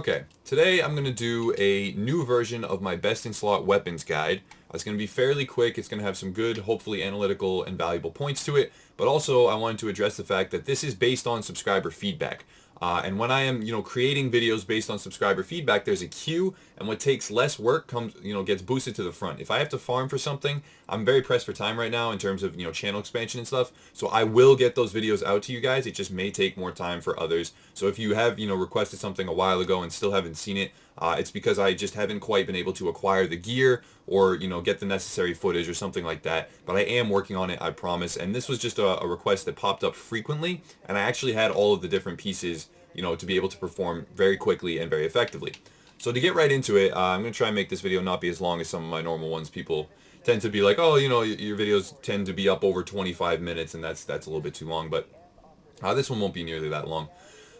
Okay, today I'm going to do a new version of my best in slot weapons guide. It's going to be fairly quick. It's going to have some good, hopefully analytical and valuable points to it, but also I wanted to address the fact that this is based on subscriber feedback. And when I am, creating videos based on subscriber feedback, there's a queue, and what takes less work comes, gets boosted to the front. If I have to farm for something, I'm very pressed for time right now in terms of, channel expansion and stuff. So I will get those videos out to you guys. It just may take more time for others. So if you have, requested something a while ago and still haven't seen it, it's because I just haven't quite been able to acquire the gear or, get the necessary footage or something like that. But I am working on it, I promise. And this was just a request that popped up frequently, and I actually had all of the different pieces, to be able to perform very quickly and very effectively. So to get right into it, I'm going to try and make this video not be as long as some of my normal ones. People tend to be like, oh, your videos tend to be up over 25 minutes, and that's a little bit too long. But this one won't be nearly that long.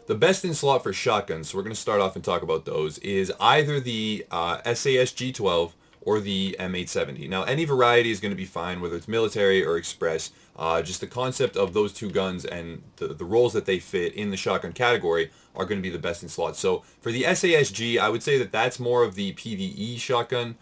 The best in slot for shotguns, so we're going to start off and talk about those, is either the SASG-12 or the M870. Now, any variety is going to be fine, whether it's military or express. Just the concept of those two guns and the roles that they fit in the shotgun category are going to be the best in slot. So for the SASG, I would say that that's more of the PvE shotgun.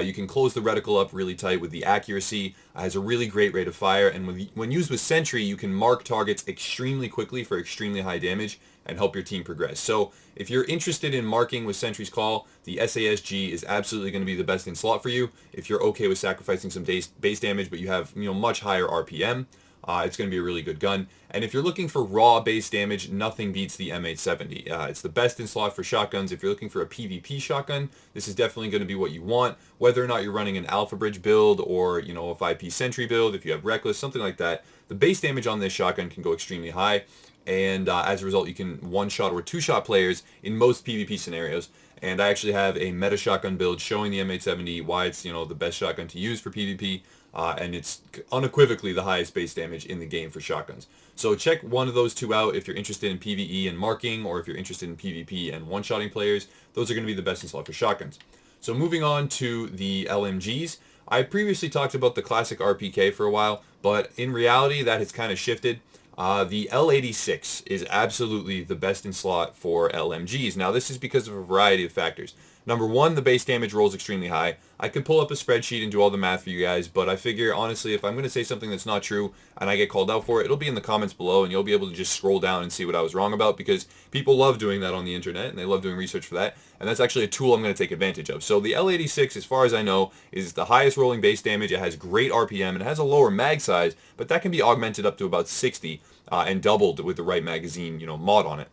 You can close the reticle up really tight with the accuracy. It has a really great rate of fire, and when used with Sentry, you can mark targets extremely quickly for extremely high damage and help your team progress. So if you're interested in marking with Sentry's Call, the SASG is absolutely going to be the best in slot for you. If you're okay with sacrificing some base damage, but you have much higher RPM, it's going to be a really good gun. And if you're looking for raw base damage, nothing beats the M870. It's the best in slot for shotguns. If you're looking for a PvP shotgun, this is definitely going to be what you want. Whether or not you're running an Alpha Bridge build or a 5P Sentry build, if you have Reckless, something like that, the base damage on this shotgun can go extremely high. And as a result, you can one-shot or two-shot players in most PvP scenarios. And I actually have a meta shotgun build showing the M870, why it's the best shotgun to use for PvP. And it's unequivocally the highest base damage in the game for shotguns. So check one of those two out if you're interested in PvE and marking, or if you're interested in PvP and one-shotting players. Those are going to be the best in slot for shotguns. So moving on to the LMGs. I previously talked about the classic RPK for a while, but in reality that has kind of shifted. The L86 is absolutely the best in slot for LMGs. Now this is because of a variety of factors. Number one, the base damage rolls extremely high. I could pull up a spreadsheet and do all the math for you guys, but I figure, honestly, if I'm going to say something that's not true and I get called out for it, it'll be in the comments below, and you'll be able to just scroll down and see what I was wrong about, because people love doing that on the internet, and they love doing research for that, and that's actually a tool I'm going to take advantage of. So the L86, as far as I know, is the highest rolling base damage. It has great RPM, and it has a lower mag size, but that can be augmented up to about 60 and doubled with the right magazine, mod on it.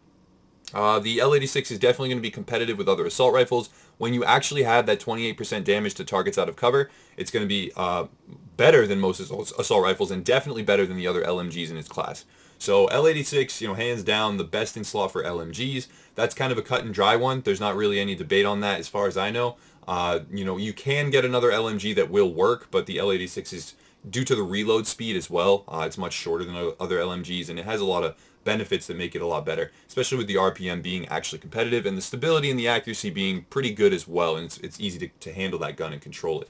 The L86 is definitely going to be competitive with other assault rifles. When you actually have that 28% damage to targets out of cover, it's going to be better than most assault rifles, and definitely better than the other LMGs in its class. So L86, hands down the best in slot for LMGs. That's kind of a cut and dry one. There's not really any debate on that as far as I know. You can get another LMG that will work, but the L86 is, due to the reload speed as well, it's much shorter than other LMGs, and it has a lot of benefits that make it a lot better, especially with the RPM being actually competitive and the stability and the accuracy being pretty good as well, and it's easy to handle that gun and control it.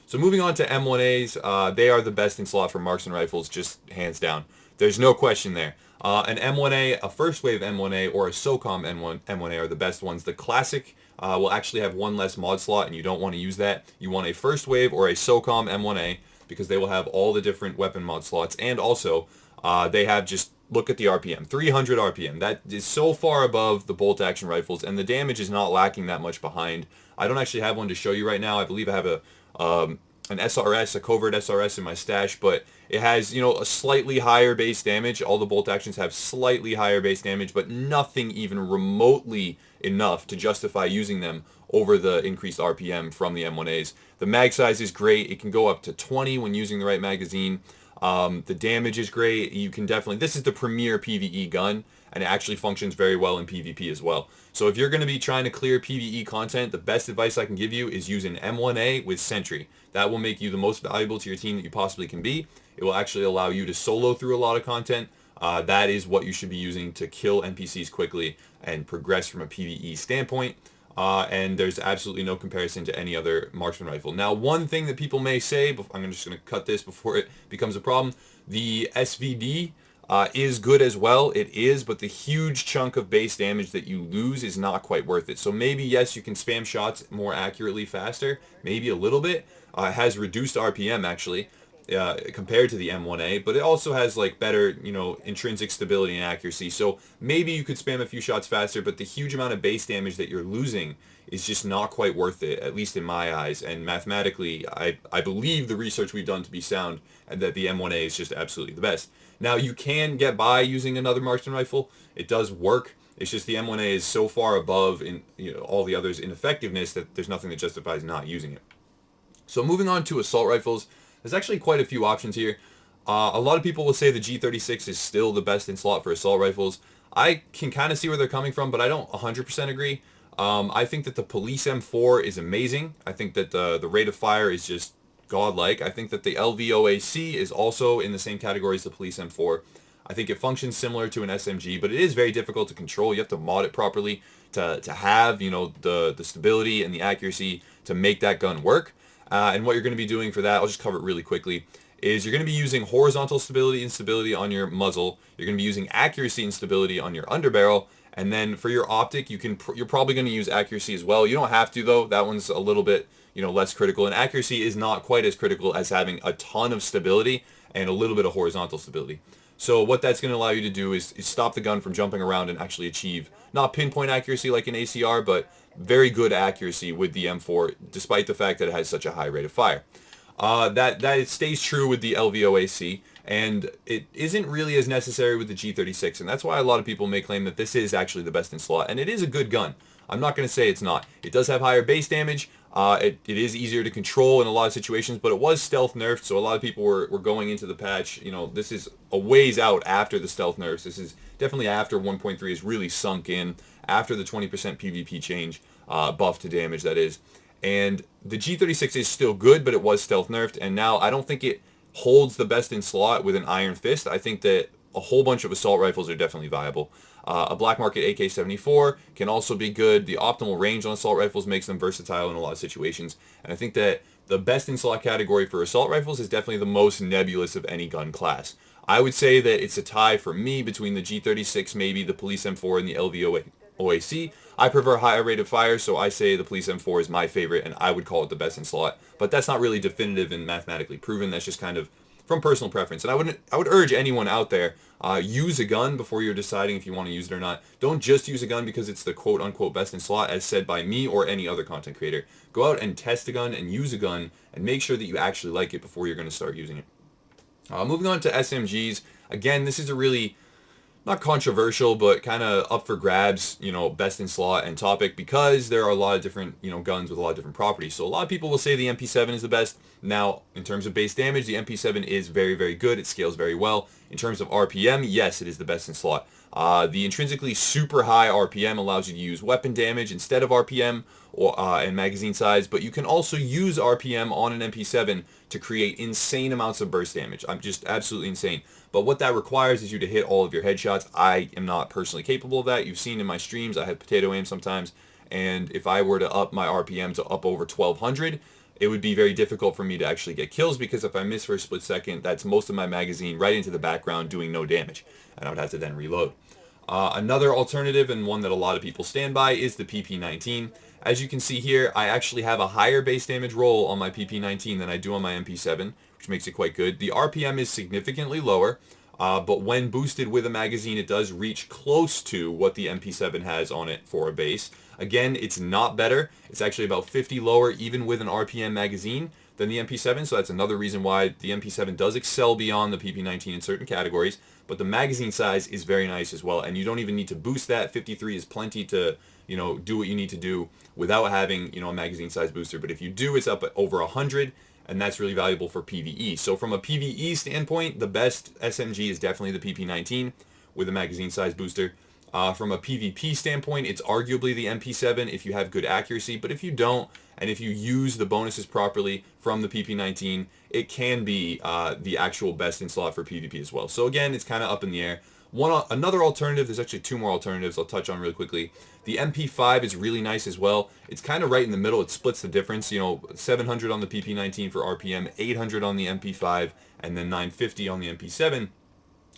So moving on to M1As, they are the best in slot for marksman rifles, just hands down. There's no question there. An M1A, a first wave M1A, or a SOCOM M1A are the best ones. The classic will actually have one less mod slot, and you don't want to use that. You want a first wave or a SOCOM M1A, because they will have all the different weapon mod slots, and also they have, just look at the RPM, 300 RPM. That is so far above the bolt action rifles, and the damage is not lacking that much behind. I don't actually have one to show you right now. I believe I have an SRS, a covert SRS in my stash, but it has, a slightly higher base damage. All the bolt actions have slightly higher base damage, but nothing even remotely enough to justify using them over the increased RPM from the M1As. The mag size is great. It can go up to 20 when using the right magazine. The damage is great. You can definitely, this is the premier PvE gun, and it actually functions very well in PvP as well. So if you're going to be trying to clear PvE content, the best advice I can give you is use an M1A with Sentry. That will make you the most valuable to your team that you possibly can be. It will actually allow you to solo through a lot of content. That is what you should be using to kill NPCs quickly and progress from a PvE standpoint. And there's absolutely no comparison to any other marksman rifle. Now, one thing that people may say, I'm just going to cut this before it becomes a problem, the SVD is good as well. It is, but the huge chunk of base damage that you lose is not quite worth it. So maybe, yes, you can spam shots more accurately faster, maybe a little bit. It has reduced RPM, actually, compared to the M1A, but it also has like better, intrinsic stability and accuracy. So maybe you could spam a few shots faster, but the huge amount of base damage that you're losing is just not quite worth it, at least in my eyes. And mathematically, I believe the research we've done to be sound, and that the M1A is just absolutely the best. Now, you can get by using another marksman rifle. It does work. It's just the M1A is so far above in all the others in effectiveness that there's nothing that justifies not using it. So moving on to assault rifles, there's actually quite a few options here. A lot of people will say the G36 is still the best in slot for assault rifles. I can kind of see where they're coming from, but I don't 100% agree. I think that the Police M4 is amazing. I think that the rate of fire is just godlike. I think that the LVOAC is also in the same category as the Police M4. I think it functions similar to an SMG, but it is very difficult to control. You have to mod it properly to have, the stability and the accuracy to make that gun work. And what you're going to be doing for that, I'll just cover it really quickly, is you're going to be using horizontal stability and stability on your muzzle. You're going to be using accuracy and stability on your underbarrel. And then for your optic, you're probably going to use accuracy as well. You don't have to, though. That one's a little bit, less critical. And accuracy is not quite as critical as having a ton of stability and a little bit of horizontal stability. So what that's going to allow you to do is stop the gun from jumping around and actually achieve not pinpoint accuracy like an ACR, but very good accuracy with the M4, despite the fact that it has such a high rate of fire. That it stays true with the LVOAC, and it isn't really as necessary with the G36, and that's why a lot of people may claim that this is actually the best in slot, and it is a good gun. I'm not going to say it's not. It does have higher base damage. It is easier to control in a lot of situations, but it was stealth nerfed, so a lot of people were going into the patch. This is a ways out after the stealth nerfs. This is definitely after 1.3 is really sunk in, after the 20% PvP change, buff to damage, that is. And the G36 is still good, but it was stealth nerfed, and now I don't think it holds the best in slot with an iron fist. I think that a whole bunch of assault rifles are definitely viable. A black market AK-74 can also be good. The optimal range on assault rifles makes them versatile in a lot of situations. And I think that the best in slot category for assault rifles is definitely the most nebulous of any gun class. I would say that it's a tie for me between the G36, maybe the Police M4, and the LVOAC. I prefer a higher rate of fire, so I say the Police M4 is my favorite, and I would call it the best in slot. But that's not really definitive and mathematically proven. That's just kind of from personal preference. And I would urge anyone out there, use a gun before you're deciding if you want to use it or not. Don't just use a gun because it's the quote-unquote best in slot, as said by me or any other content creator. Go out and test a gun and use a gun and make sure that you actually like it before you're going to start using it. Moving on to SMGs. Again, this is a really not controversial, but kind of up for grabs, best in slot and topic, because there are a lot of different, guns with a lot of different properties. So a lot of people will say the MP7 is the best. Now, in terms of base damage, the MP7 is very, very good. It scales very well. In terms of RPM, yes, it is the best in slot. The intrinsically super high RPM allows you to use weapon damage instead of RPM and magazine size, but you can also use RPM on an MP7 to create insane amounts of burst damage. I'm just absolutely insane. But what that requires is you to hit all of your headshots. I am not personally capable of that. You've seen in my streams, I have potato aim sometimes, and if I were to up my RPM to up over 1200, it would be very difficult for me to actually get kills, because if I miss for a split second, that's most of my magazine right into the background doing no damage, and I would have to then reload. Another alternative, and one that a lot of people stand by, is the PP19. As you can see here, I actually have a higher base damage roll on my PP19 than I do on my MP7, which makes it quite good. The RPM is significantly lower, but when boosted with a magazine, it does reach close to what the MP7 has on it for a base. Again, it's not better. It's actually about 50 lower, even with an RPM magazine, than the MP7, so that's another reason why the MP7 does excel beyond the PP19 in certain categories. But the magazine size is very nice as well, and you don't even need to boost that. 53 is plenty to, do what you need to do without having, a magazine size booster. But if you do, it's up at over 100, and that's really valuable for PvE. So from a PvE standpoint, the best SMG is definitely the PP19 with a magazine size booster. From a PvP standpoint, it's arguably the MP7 if you have good accuracy, but if you don't, and if you use the bonuses properly from the PP19, it can be the actual best in slot for PvP as well. So again, it's kind of up in the air. Another alternative, there's actually two more alternatives I'll touch on really quickly. The MP5 is really nice as well. It's kind of right in the middle. It splits the difference, 700 on the PP19 for RPM, 800 on the MP5, and then 950 on the MP7.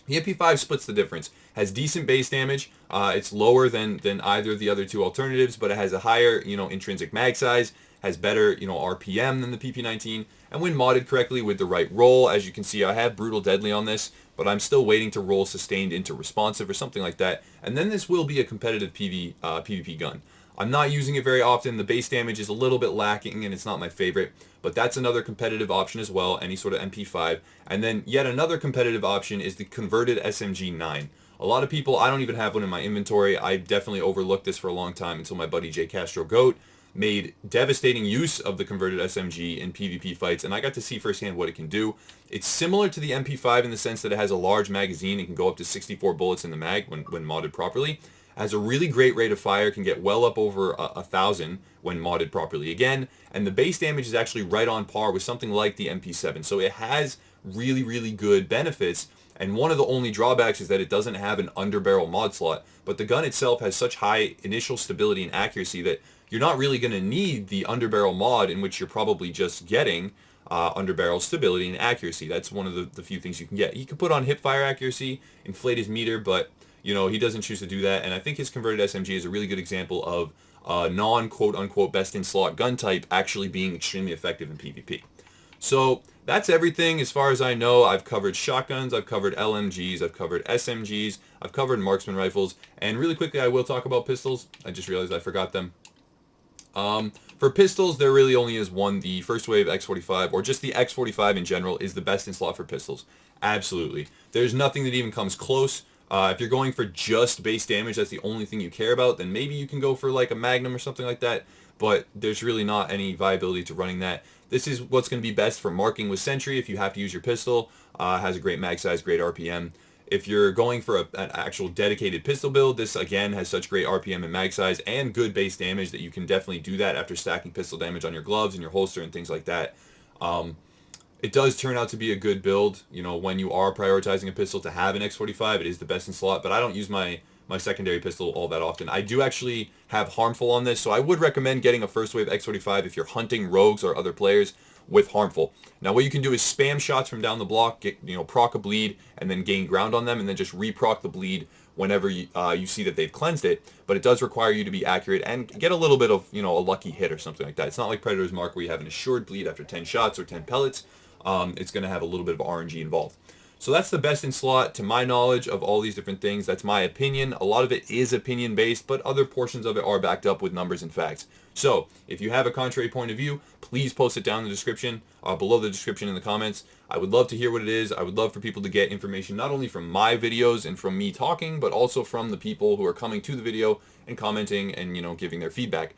The MP5 splits the difference. Has decent base damage. It's lower than either of the other two alternatives, but it has a higher, intrinsic mag size. Has better, RPM than the PP19. And when modded correctly with the right roll, as you can see, I have Brutal Deadly on this, but I'm still waiting to roll Sustained into Responsive or something like that. And then this will be a competitive PvP gun. I'm not using it very often. The base damage is a little bit lacking and it's not my favorite, but that's another competitive option as well, any sort of MP5. And then yet another competitive option is the converted SMG9. A lot of people, I don't even have one in my inventory. I definitely overlooked this for a long time until my buddy J Castro Goat made devastating use of the converted SMG in PvP fights, and I got to see firsthand what it can do. It's similar to the MP5 in the sense that it has a large magazine and can go up to 64 bullets in the mag when modded properly. Has a really great rate of fire, can get well up over 1,000 when modded properly again, and the base damage is actually right on par with something like the MP7. So it has really, really good benefits, and one of the only drawbacks is that it doesn't have an underbarrel mod slot, but the gun itself has such high initial stability and accuracy that you're not really going to need the underbarrel mod, in which you're probably just getting underbarrel stability and accuracy. That's one of the few things you can get. He can put on hip fire accuracy, inflate his meter, but he doesn't choose to do that, and I think his converted SMG is a really good example of non-quote-unquote best-in-slot gun type actually being extremely effective in PvP. So that's everything as far as I know. I've covered shotguns, I've covered LMGs, I've covered SMGs, I've covered marksman rifles, and really quickly I will talk about pistols. I just realized I forgot them. For pistols, there really only is one. The first wave X45, or just the X45 in general, is the best in slot for pistols. Absolutely. There's nothing that even comes close. If you're going for just base damage, that's the only thing you care about, then maybe you can go for like a Magnum or something like that, but there's really not any viability to running that. This is what's going to be best for marking with Sentry if you have to use your pistol. Has a great mag size, great RPM. If you're going for an actual dedicated pistol build, this again has such great RPM and mag size and good base damage that you can definitely do that after stacking pistol damage on your gloves and your holster and things like that. It does turn out to be a good build, when you are prioritizing a pistol to have an X45, it is the best in slot, but I don't use my secondary pistol all that often. I do actually have Harmful on this, so I would recommend getting a first wave X45 if you're hunting rogues or other players with Harmful. Now what you can do is spam shots from down the block, get, proc a bleed, and then gain ground on them, and then just re-proc the bleed whenever you see that they've cleansed it, but it does require you to be accurate and get a little bit of, a lucky hit or something like that. It's not like Predator's Mark where you have an assured bleed after 10 shots or 10 pellets. It's going to have a little bit of RNG involved. So that's the best in slot to my knowledge of all these different things. That's my opinion. A lot of it is opinion based, but other portions of it are backed up with numbers and facts. So if you have a contrary point of view, please post it down in the description, below the description in the comments. I would love to hear what it is. I would love for people to get information not only from my videos and from me talking, but also from the people who are coming to the video and commenting and, giving their feedback.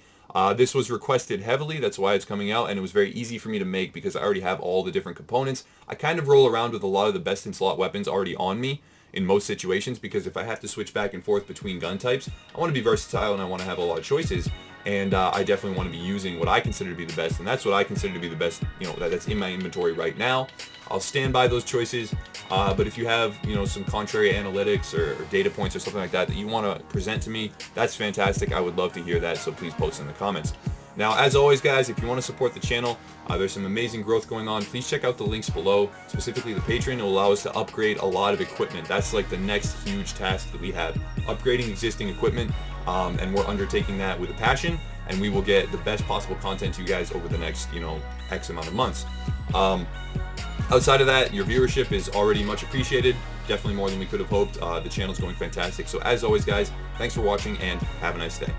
This was requested heavily, that's why it's coming out, and it was very easy for me to make because I already have all the different components. I kind of roll around with a lot of the best in slot weapons already on me in most situations, because if I have to switch back and forth between gun types, I want to be versatile and I want to have a lot of choices, and I definitely want to be using what I consider to be the best, and that's what I consider to be the best, that's in my inventory right now. I'll stand by those choices, but if you have, some contrary analytics or data points or something like that that you want to present to me, that's fantastic. I would love to hear that, so please post in the comments. Now, as always, guys, if you want to support the channel, there's some amazing growth going on. Please check out the links below, specifically the Patreon. It will allow us to upgrade a lot of equipment. That's like the next huge task that we have, upgrading existing equipment, and we're undertaking that with a passion, and we will get the best possible content to you guys over the next, X amount of months. Outside of that, your viewership is already much appreciated, definitely more than we could have hoped. The channel's going fantastic. So as always, guys, thanks for watching and have a nice day.